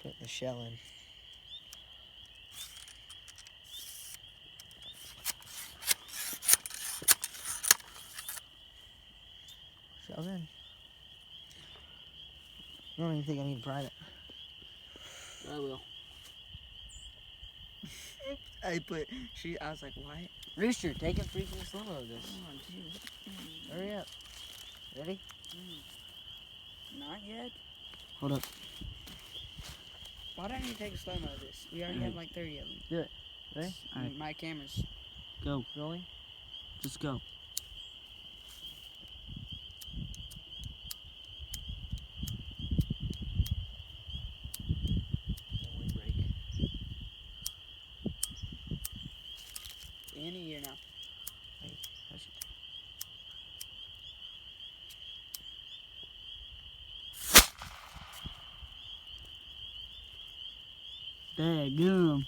Put the shell in. Shell's in. I don't even think I need to prime it. I will. I was like, why? Rooster, take a freaking slow-mo of this. Come on, dude. Hurry up. Ready? Not yet. Hold up. Why don't you take a slow-mo of this? We already have like 30 of them. Do it. Ready? Alright. My camera's... Go. Rolling. Just go. In a year now. Wait, that's your turn. Daggum.